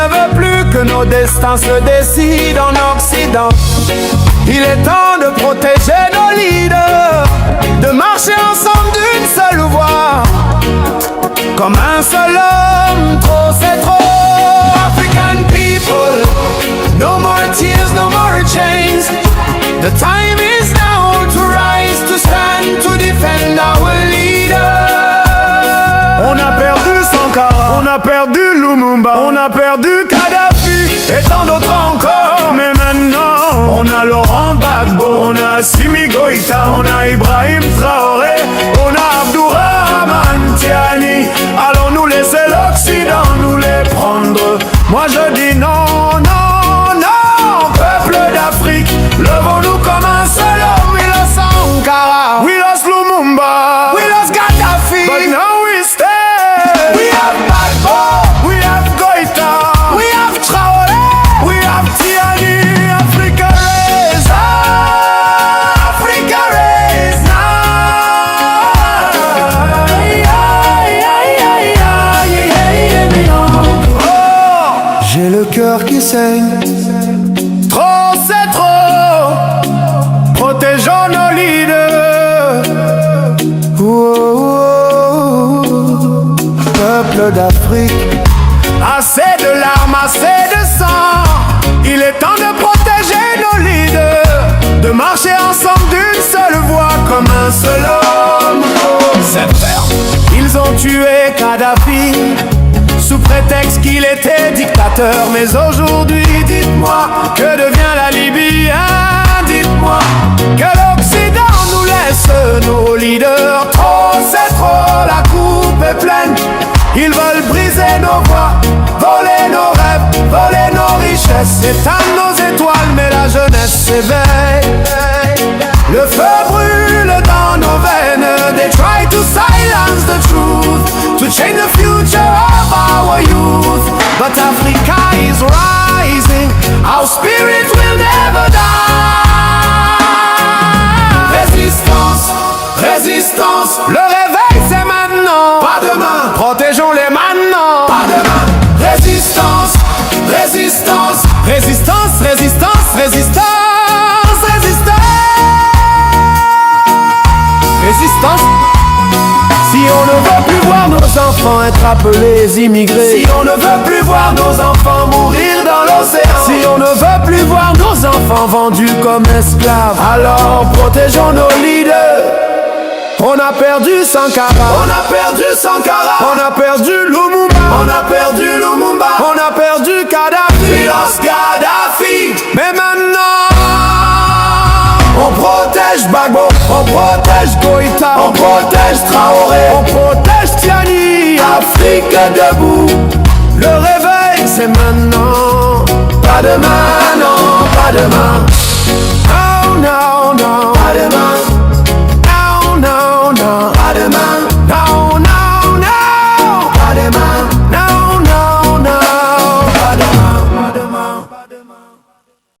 veut plus que nos destins se décident en Occident. Il est temps de protéger nos leaders, de marcher ensemble d'une seule voix, comme un seul homme. Trop c'est trop. African people, no more tears, no more chains. The time is now to rise, to stand, to defend our leader. On a perdu Sankara, on a perdu Lumumba, on a perdu Kadhafi et tant d'autres encore. Mais maintenant, on a Laurent Gbagbo, on a Assimi Goïta, on a Ibrahim Traoré, on a Abdourahmane Tiani. Allons nous laisser l'Occident nous les prendre? Moi je dis non, non, non. Peuple d'Afrique, levons-nous comme un seul homme. We lost Sankara, we lost Lumumba, we lost Gaddafi, but now we stand. We have Gbagbo, we have Goïta, we have Traoré, we have Tiani. Africa raise up, Africa raise up. Oh, j'ai le cœur qui saigne. Trop c'est trop. Protégeons nos leaders. Peuple d'Afrique, assez de larmes, assez de sang. Il est temps de protéger nos leaders, de marcher ensemble d'une seule voix, comme un seul homme. C'est ferme. Ils ont tué Kadhafi sous prétexte qu'il était dictateur. Mais aujourd'hui, dites-moi, que devient la Libye, hein? Dites-moi, que l'Occident nous laisse nos leaders. Trop, c'est trop, la coupe est pleine. Ils veulent briser nos voies, voler nos rêves, voler nos richesses, éteindre nos étoiles, mais la jeunesse s'éveille. Le feu brûle dans nos veines. They try to silence the truth, to change the future of our youth. But Africa is rising, our spirit will never die. Résistance, résistance, le réveil c'est maintenant, pas demain. Protégeons-les maintenant, pas demain. Résistance, résistance, résistance, résistance, résistance, résistance. Résistance. Si on ne veut plus voir nos enfants être appelés immigrés, si on ne veut plus voir nos enfants mourir dans l'océan, si on ne veut plus voir nos enfants vendus comme esclaves, alors protégeons nos leaders. On a perdu Sankara, on a perdu Sankara, on a perdu Lumumba, on a perdu Lumumba, on a perdu Kadhafi, we lost Gaddafi. Mais maintenant, on protège Gbagbo, on protège Goïta, on protège Traoré, on protège Tiani. Afrique debout, le réveil c'est maintenant, pas demain, non, pas demain.